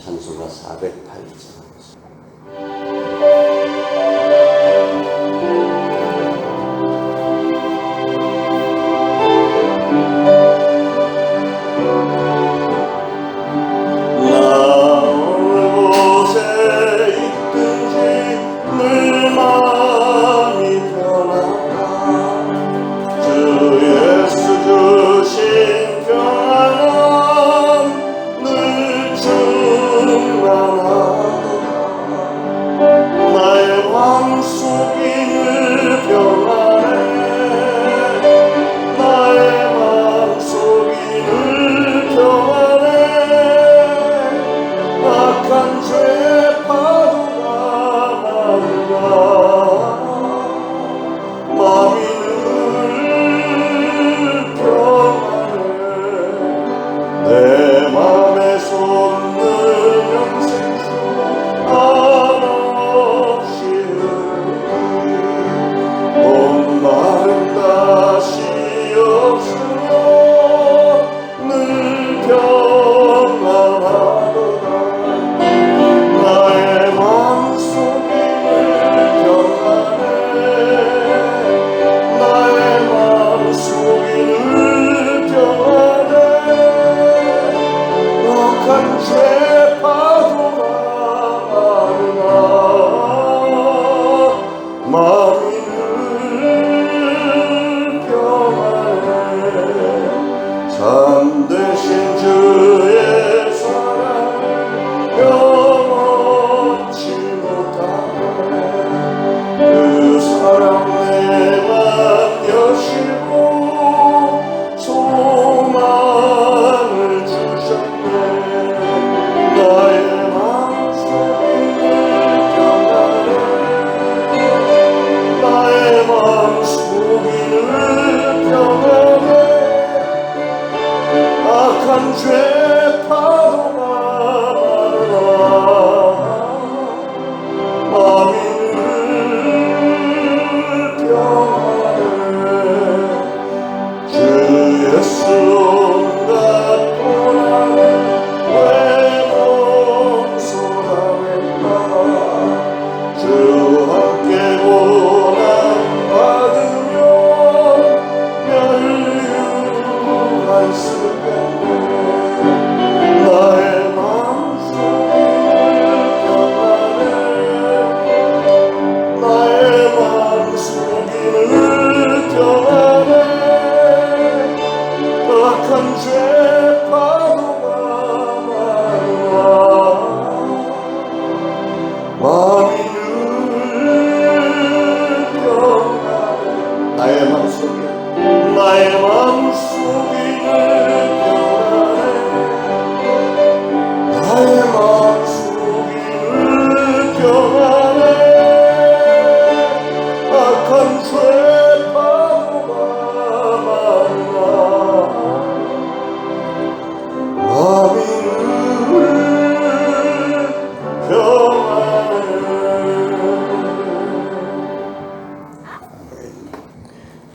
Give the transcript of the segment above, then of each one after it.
찬송가 408장.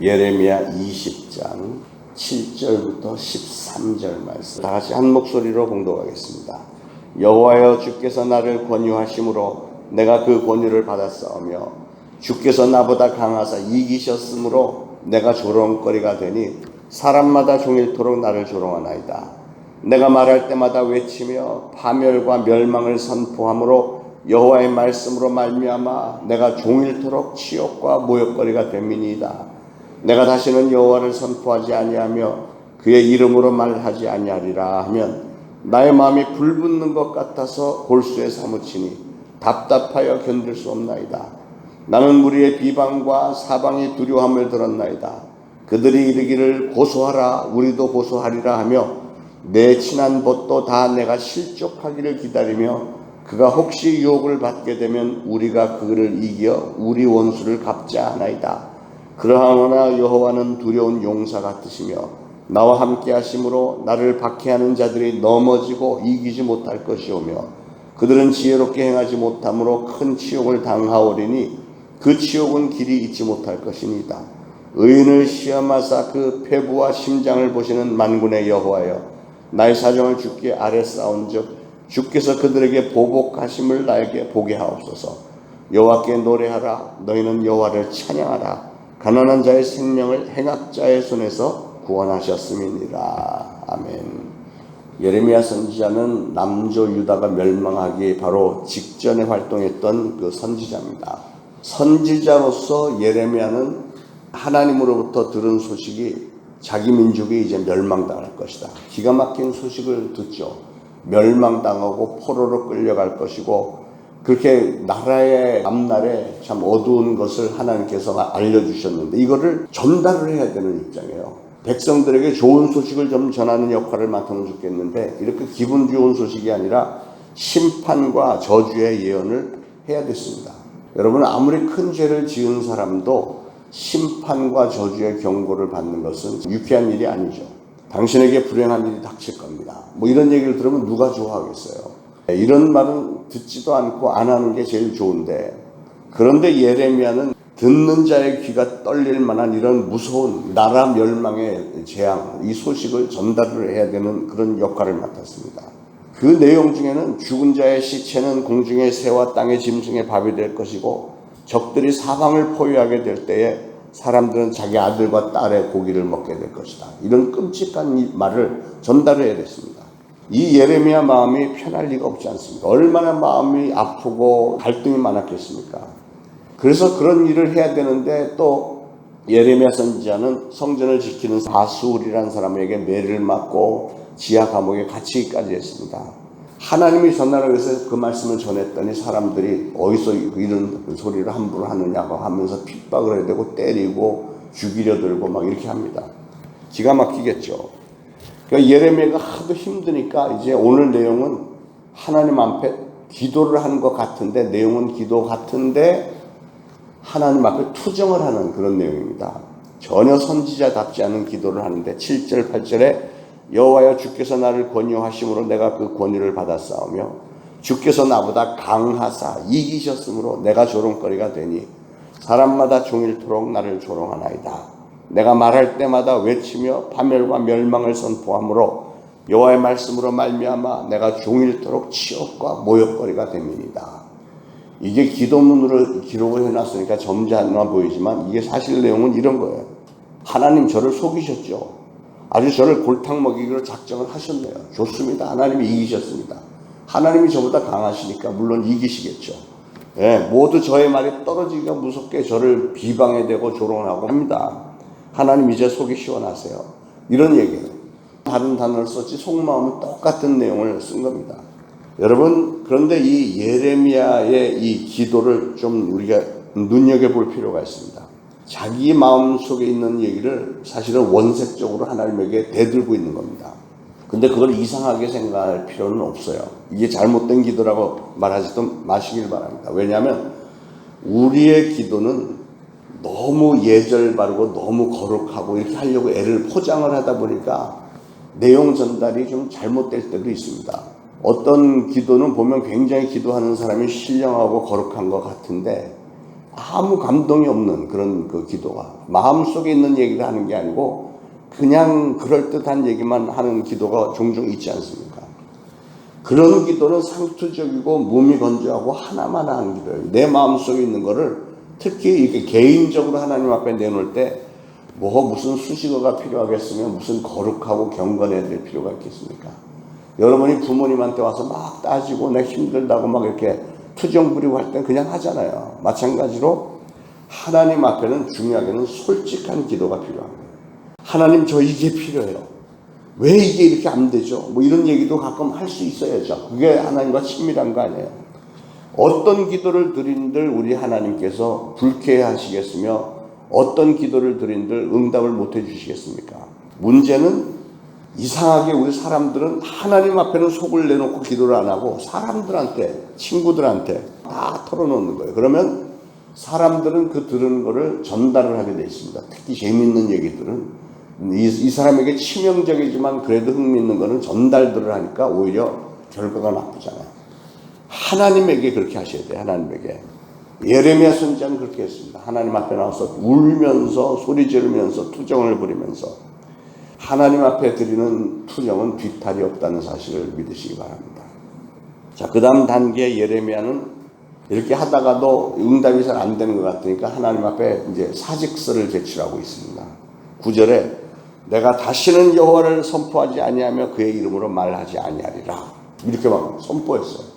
예레미야 20장 7절부터 13절 말씀 다 같이 한 목소리로 봉독하겠습니다. 여호와여, 주께서 나를 권유하심으로 내가 그 권유를 받았사오며 주께서 나보다 강하사 이기셨으므로 내가 조롱거리가 되니 사람마다 종일토록 나를 조롱하나이다. 내가 말할 때마다 외치며 파멸과 멸망을 선포함으로 여호와의 말씀으로 말미암아 내가 종일토록 치욕과 모욕거리가 됨이니이다. 내가 다시는 여호와를 선포하지 아니하며 그의 이름으로 말하지 아니하리라 하면 나의 마음이 불붙는 것 같아서 골수에 사무치니 답답하여 견딜 수 없나이다. 나는 무리의 비방과 사방의 두려움을 들었나이다. 그들이 이르기를 고소하라, 우리도 고소하리라 하며 내 친한 벗도 다 내가 실족하기를 기다리며 그가 혹시 유혹을 받게 되면 우리가 그를 이겨 우리 원수를 갚자 하나이다. 그러하오나 여호와는 두려운 용사 같으시며 나와 함께 하심으로 나를 박해하는 자들이 넘어지고 이기지 못할 것이오며 그들은 지혜롭게 행하지 못함으로 큰 치욕을 당하오리니 그 치욕은 길이 잊지 못할 것이니이다. 의인을 시험하사 그 폐부와 심장을 보시는 만군의 여호와여, 나의 사정을 주께 아뢰 쌓은즉 주께서 그들에게 보복하심을 나에게 보게 하옵소서. 여호와께 노래하라. 너희는 여호와를 찬양하라. 가난한 자의 생명을 행악자의 손에서 구원하셨음이니라. 아멘. 예레미야 선지자는 남조 유다가 멸망하기 바로 직전에 활동했던 그 선지자입니다. 선지자로서 예레미야는 하나님으로부터 들은 소식이 자기 민족이 이제 멸망당할 것이다. 기가 막힌 소식을 듣죠. 멸망당하고 포로로 끌려갈 것이고, 그렇게 나라의 앞날에 참 어두운 것을 하나님께서 알려주셨는데 이거를 전달을 해야 되는 입장이에요. 백성들에게 좋은 소식을 좀 전하는 역할을 맡으면 좋겠는데 이렇게 기분 좋은 소식이 아니라 심판과 저주의 예언을 해야 됐습니다. 여러분, 아무리 큰 죄를 지은 사람도 심판과 저주의 경고를 받는 것은 유쾌한 일이 아니죠. 당신에게 불행한 일이 닥칠 겁니다. 뭐 이런 얘기를 들으면 누가 좋아하겠어요. 이런 말은 듣지도 않고 안 하는 게 제일 좋은데, 그런데 예레미야는 듣는 자의 귀가 떨릴 만한 이런 무서운 나라 멸망의 재앙, 이 소식을 전달을 해야 되는 그런 역할을 맡았습니다. 그 내용 중에는 죽은 자의 시체는 공중의 새와 땅의 짐승의 밥이 될 것이고, 적들이 사방을 포위하게 될 때에 사람들은 자기 아들과 딸의 고기를 먹게 될 것이다. 이런 끔찍한 말을 전달해야 됐습니다. 이 예레미야 마음이 편할 리가 없지 않습니까? 얼마나 마음이 아프고 갈등이 많았겠습니까? 그래서 그런 일을 해야 되는데, 또 예레미야 선지자는 성전을 지키는 바수울이라는 사람에게 매를 맞고 지하 감옥에 갇히기까지 했습니다. 하나님이 전하라고 해서 그 말씀을 전했더니 사람들이 어디서 이런 소리를 함부로 하느냐고 하면서 핍박을 해야 되고 때리고 죽이려 들고 막 이렇게 합니다. 기가 막히겠죠. 그러니까 예레미야가 하도 힘드니까 이제 오늘 내용은 하나님 앞에 기도를 한 것 같은데, 내용은 기도 같은데 하나님 앞에 투정을 하는 그런 내용입니다. 전혀 선지자답지 않은 기도를 하는데 7절 8절에 여호와여 주께서 나를 권유하심으로 내가 그 권유를 받았사오며 주께서 나보다 강하사 이기셨으므로 내가 조롱거리가 되니 사람마다 종일토록 나를 조롱하나이다. 내가 말할 때마다 외치며 파멸과 멸망을 선포하므로 여호와의 말씀으로 말미암아 내가 종일토록 치욕과 모욕거리가 됨이니이다. 이게 기도문으로 기록을 해놨으니까 점잖아 보이지만 이게 사실 내용은 이런 거예요. 하나님 저를 속이셨죠. 아주 저를 골탕 먹이기로 작정을 하셨네요. 좋습니다. 하나님이 이기셨습니다. 하나님이 저보다 강하시니까 물론 이기시겠죠. 네, 모두 저의 말이 떨어지기가 무섭게 저를 비방해대고 조롱하고 합니다. 하나님 이제 속이 시원하세요. 이런 얘기예요. 다른 단어를 썼지 속마음은 똑같은 내용을 쓴 겁니다. 여러분, 그런데 이 예레미야의 이 기도를 좀 우리가 눈여겨볼 필요가 있습니다. 자기 마음속에 있는 얘기를 사실은 원색적으로 하나님에게 대들고 있는 겁니다. 근데 그걸 이상하게 생각할 필요는 없어요. 이게 잘못된 기도라고 말하지도 마시길 바랍니다. 왜냐하면 우리의 기도는 너무 예절 바르고 너무 거룩하고 이렇게 하려고 애를 포장을 하다 보니까 내용 전달이 좀 잘못될 때도 있습니다. 어떤 기도는 보면 굉장히 기도하는 사람이 신령하고 거룩한 것 같은데 아무 감동이 없는 그런 그 기도가, 마음속에 있는 얘기를 하는 게 아니고 그냥 그럴듯한 얘기만 하는 기도가 종종 있지 않습니까? 그런 기도는 상투적이고 몸이 건조하고 하나만 하는 기도예요. 내 마음속에 있는 거를 특히 이렇게 개인적으로 하나님 앞에 내놓을 때 무슨 수식어가 필요하겠으며 무슨 거룩하고 경건해야 될 필요가 있겠습니까? 여러분이 부모님한테 와서 막 따지고 내가 힘들다고 막 이렇게 투정 부리고 할 땐 그냥 하잖아요. 마찬가지로 하나님 앞에는 중요하게는 솔직한 기도가 필요한 거예요. 하나님 저 이게 필요해요. 왜 이게 이렇게 안 되죠? 뭐 이런 얘기도 가끔 할 수 있어야죠. 그게 하나님과 친밀한 거 아니에요. 어떤 기도를 드린들 우리 하나님께서 불쾌하시겠으며 어떤 기도를 드린들 응답을 못 해주시겠습니까? 문제는 이상하게 우리 사람들은 하나님 앞에는 속을 내놓고 기도를 안 하고 사람들한테, 친구들한테 다 털어놓는 거예요. 그러면 사람들은 그 들은 거를 전달을 하게 돼 있습니다. 특히 재미있는 얘기들은 이 사람에게 치명적이지만 그래도 흥미있는 거는 전달들을 하니까 오히려 결과가 나쁘잖아요. 하나님에게 그렇게 하셔야 돼요. 하나님에게. 예레미야 선지자는 그렇게 했습니다. 하나님 앞에 나와서 울면서 소리 지르면서 투정을 부리면서 하나님 앞에 드리는 투정은 뒤탈이 없다는 사실을 믿으시기 바랍니다. 자, 그 다음 단계 예레미야는 이렇게 하다가도 응답이 잘 안 되는 것 같으니까 하나님 앞에 이제 사직서를 제출하고 있습니다. 9절에 내가 다시는 여호와를 선포하지 아니하며 그의 이름으로 말하지 아니하리라. 이렇게 막 선포했어요.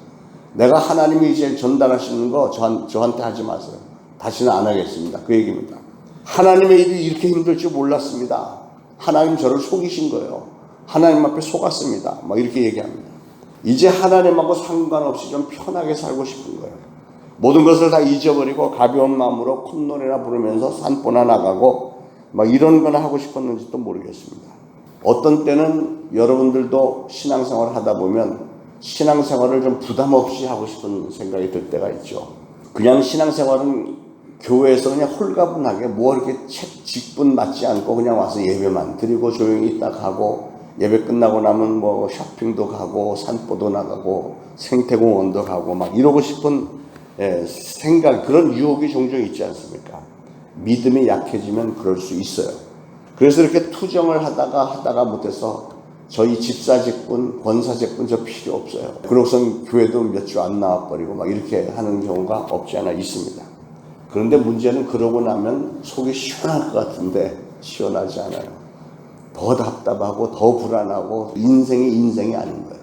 내가 하나님이 이제 전달하시는 거 저한테 하지 마세요. 다시는 안 하겠습니다. 그 얘기입니다. 하나님의 일이 이렇게 힘들 줄 몰랐습니다. 하나님 저를 속이신 거예요. 하나님 앞에 속았습니다. 막 이렇게 얘기합니다. 이제 하나님하고 상관없이 좀 편하게 살고 싶은 거예요. 모든 것을 다 잊어버리고 가벼운 마음으로 콧노래나 부르면서 산보나 나가고 막 이런 거나 하고 싶었는지도 모르겠습니다. 어떤 때는 여러분들도 신앙생활을 하다 보면 신앙생활을 좀 부담 없이 하고 싶은 생각이 들 때가 있죠. 그냥 신앙생활은 교회에서 그냥 홀가분하게 뭐 이렇게 책 직분 맞지 않고 그냥 와서 예배만 드리고 조용히 있다 가고 예배 끝나고 나면 뭐 쇼핑도 가고 산보도 나가고 생태공원도 가고 막 이러고 싶은 생각, 그런 유혹이 종종 있지 않습니까? 믿음이 약해지면 그럴 수 있어요. 그래서 이렇게 투정을 하다가 못해서 저희 집사직분, 권사직분 저 필요 없어요. 그러고선 교회도 몇 주 안 나와버리고 막 이렇게 하는 경우가 없지 않아 있습니다. 그런데 문제는 그러고 나면 속이 시원할 것 같은데 시원하지 않아요. 더 답답하고 더 불안하고 인생이 아닌 거예요.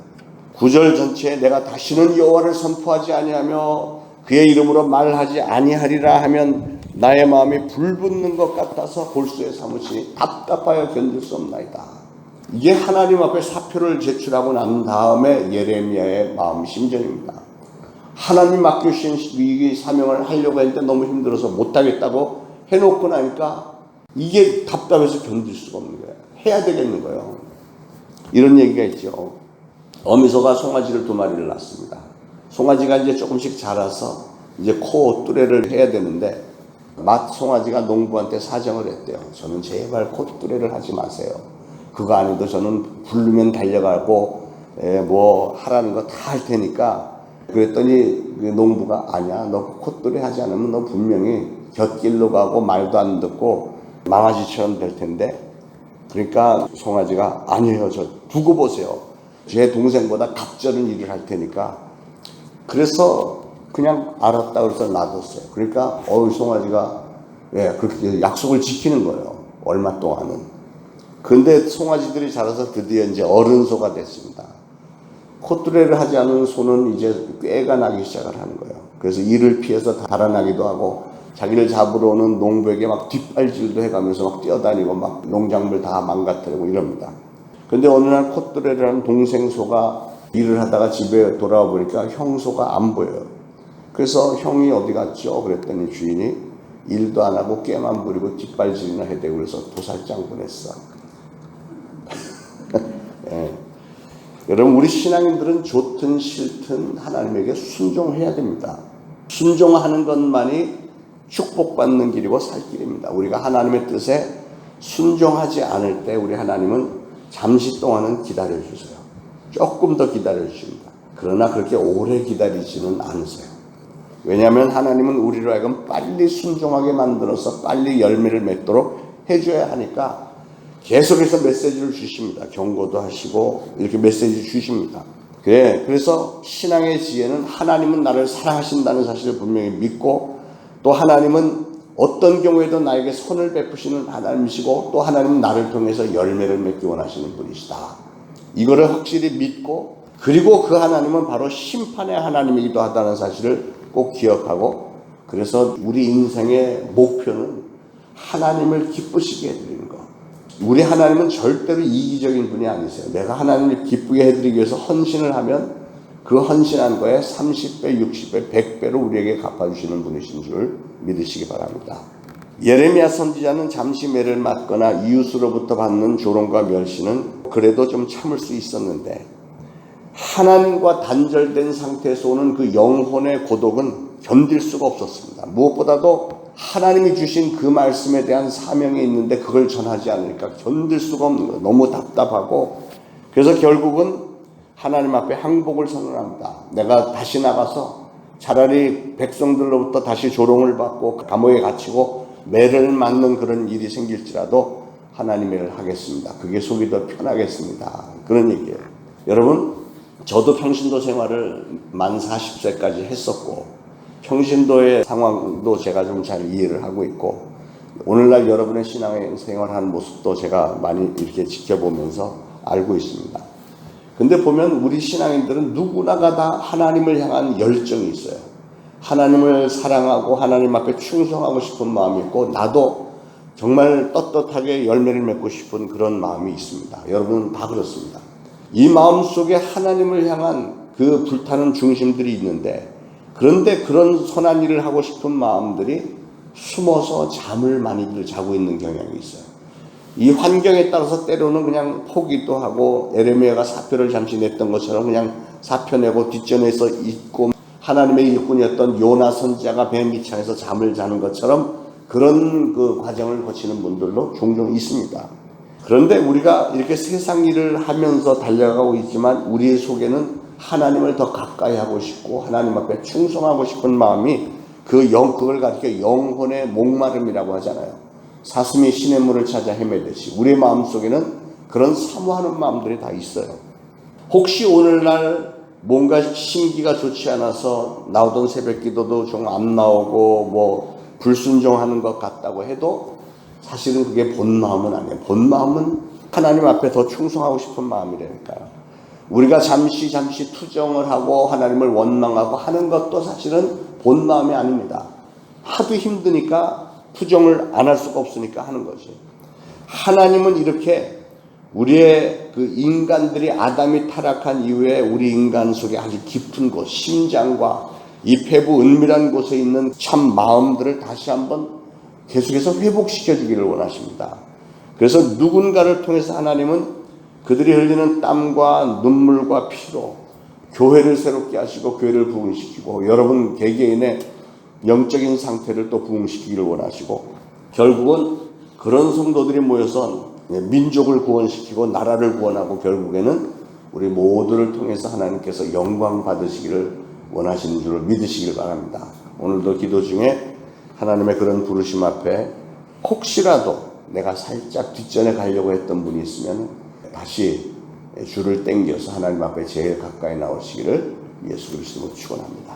9절 전체에 내가 다시는 여호와를 선포하지 아니하며 그의 이름으로 말하지 아니하리라 하면 나의 마음이 불붙는 것 같아서 골수에 사무치니 답답하여 견딜 수 없나이다. 이게 하나님 앞에 사표를 제출하고 난 다음에 예레미야의 마음 심정입니다. 하나님 맡겨주신 이 사명을 하려고 했는데 너무 힘들어서 못하겠다고 해놓고 나니까 이게 답답해서 견딜 수가 없는 거예요. 해야 되겠는 거예요. 이런 얘기가 있죠. 어미소가 송아지를 2마리를 낳습니다. 송아지가 이제 조금씩 자라서 이제 코 뚜레를 해야 되는데 맏송아지가 농부한테 사정을 했대요. 저는 제발 코 뚜레를 하지 마세요. 그거 안 해도 저는 부르면 달려가고 뭐 하라는 거 다 할 테니까. 그랬더니 농부가 아니야, 너 콧뚜레 하지 않으면 너 분명히 곁길로 가고 말도 안 듣고 망아지처럼 될 텐데. 그러니까 송아지가 아니에요, 저 두고 보세요. 제 동생보다 갑절은 일을 할 테니까. 그래서 그냥 알았다 그래서 놔뒀어요. 그러니까 송아지가 그렇게 약속을 지키는 거예요. 얼마 동안은. 근데 송아지들이 자라서 드디어 이제 어른소가 됐습니다. 콧뚜레를 하지 않은 소는 이제 꾀가 나기 시작을 하는 거예요. 그래서 이를 피해서 달아나기도 하고 자기를 잡으러 오는 농부에게 막 뒷발질도 해가면서 막 뛰어다니고 막 농작물 다 망가뜨리고 이럽니다. 근데 어느 날 콧뚜레를 하는 동생 소가 일을 하다가 집에 돌아와 보니까 형소가 안 보여요. 그래서 형이 어디 갔죠? 그랬더니 주인이 일도 안 하고 꾀만 부리고 뒷발질이나 해대고 그래서 도살장 보냈어. 여러분, 우리 신앙인들은 좋든 싫든 하나님에게 순종해야 됩니다. 순종하는 것만이 축복받는 길이고 살 길입니다. 우리가 하나님의 뜻에 순종하지 않을 때 우리 하나님은 잠시 동안은 기다려주세요. 조금 더 기다려주십니다. 그러나 그렇게 오래 기다리지는 않으세요. 왜냐하면 하나님은 우리로 하여금 빨리 순종하게 만들어서 빨리 열매를 맺도록 해줘야 하니까 계속해서 메시지를 주십니다. 경고도 하시고 이렇게 메시지 주십니다. 그래서 신앙의 지혜는 하나님은 나를 사랑하신다는 사실을 분명히 믿고, 또 하나님은 어떤 경우에도 나에게 선을 베푸시는 하나님이시고, 또 하나님은 나를 통해서 열매를 맺기 원하시는 분이시다. 이거를 확실히 믿고, 그리고 그 하나님은 바로 심판의 하나님이기도 하다는 사실을 꼭 기억하고, 그래서 우리 인생의 목표는 하나님을 기쁘시게 해드리는 것. 우리 하나님은 절대로 이기적인 분이 아니세요. 내가 하나님을 기쁘게 해드리기 위해서 헌신을 하면 그 헌신한 거에 30배, 60배, 100배로 우리에게 갚아주시는 분이신 줄 믿으시기 바랍니다. 예레미야 선지자는 잠시 매를 맞거나 이웃으로부터 받는 조롱과 멸시는 그래도 좀 참을 수 있었는데, 하나님과 단절된 상태에서 오는 그 영혼의 고독은 견딜 수가 없었습니다. 무엇보다도 하나님이 주신 그 말씀에 대한 사명이 있는데 그걸 전하지 않으니까 견딜 수가 없는 거예요. 너무 답답하고. 그래서 결국은 하나님 앞에 항복을 선언합니다. 내가 다시 나가서 차라리 백성들로부터 다시 조롱을 받고 감옥에 갇히고 매를 맞는 그런 일이 생길지라도 하나님의 일을 하겠습니다. 그게 속이 더 편하겠습니다. 그런 얘기예요. 여러분, 저도 평신도 생활을 만 40세까지 했었고 평신도의 상황도 제가 좀 잘 이해를 하고 있고 오늘날 여러분의 신앙생활하는 모습도 제가 많이 이렇게 지켜보면서 알고 있습니다. 근데 보면 우리 신앙인들은 누구나가 다 하나님을 향한 열정이 있어요. 하나님을 사랑하고 하나님 앞에 충성하고 싶은 마음이 있고 나도 정말 떳떳하게 열매를 맺고 싶은 그런 마음이 있습니다. 여러분은 다 그렇습니다. 이 마음 속에 하나님을 향한 그 불타는 중심들이 있는데 그런데 그런 선한 일을 하고 싶은 마음들이 숨어서 잠을 많이들 자고 있는 경향이 있어요. 이 환경에 따라서 때로는 그냥 포기도 하고 에레미야가 사표를 잠시 냈던 것처럼 그냥 사표 내고 뒷전에서 있고 하나님의 일꾼이었던 요나 선지자가 배 밑창에서 잠을 자는 것처럼 그런 그 과정을 거치는 분들도 종종 있습니다. 그런데 우리가 이렇게 세상 일을 하면서 달려가고 있지만 우리 속에는 하나님을 더 가까이 하고 싶고 하나님 앞에 충성하고 싶은 마음이 그걸 가리켜 영혼의 목마름이라고 하잖아요. 사슴이 시냇물을 찾아 헤매듯이 우리의 마음속에는 그런 사모하는 마음들이 다 있어요. 혹시 오늘날 뭔가 심기가 좋지 않아서 나오던 새벽 기도도 좀 안 나오고 뭐 불순종하는 것 같다고 해도 사실은 그게 본 마음은 아니에요. 본 마음은 하나님 앞에 더 충성하고 싶은 마음이라니까요. 우리가 잠시 투정을 하고 하나님을 원망하고 하는 것도 사실은 본 마음이 아닙니다. 하도 힘드니까 투정을 안 할 수가 없으니까 하는 거죠. 하나님은 이렇게 우리의 그 인간들이 아담이 타락한 이후에 우리 인간 속에 아주 깊은 곳, 심장과 이 폐부 은밀한 곳에 있는 참 마음들을 다시 한번 계속해서 회복시켜 주기를 원하십니다. 그래서 누군가를 통해서 하나님은 그들이 흘리는 땀과 눈물과 피로 교회를 새롭게 하시고 교회를 부흥시키고 여러분 개개인의 영적인 상태를 또 부흥시키기를 원하시고 결국은 그런 성도들이 모여서 민족을 구원시키고 나라를 구원하고 결국에는 우리 모두를 통해서 하나님께서 영광 받으시기를 원하시는 줄을 믿으시길 바랍니다. 오늘도 기도 중에 하나님의 그런 부르심 앞에 혹시라도 내가 살짝 뒷전에 가려고 했던 분이 있으면 다시 줄을 당겨서 하나님 앞에 제일 가까이 나오시기를 예수 그리스도로 축원합니다.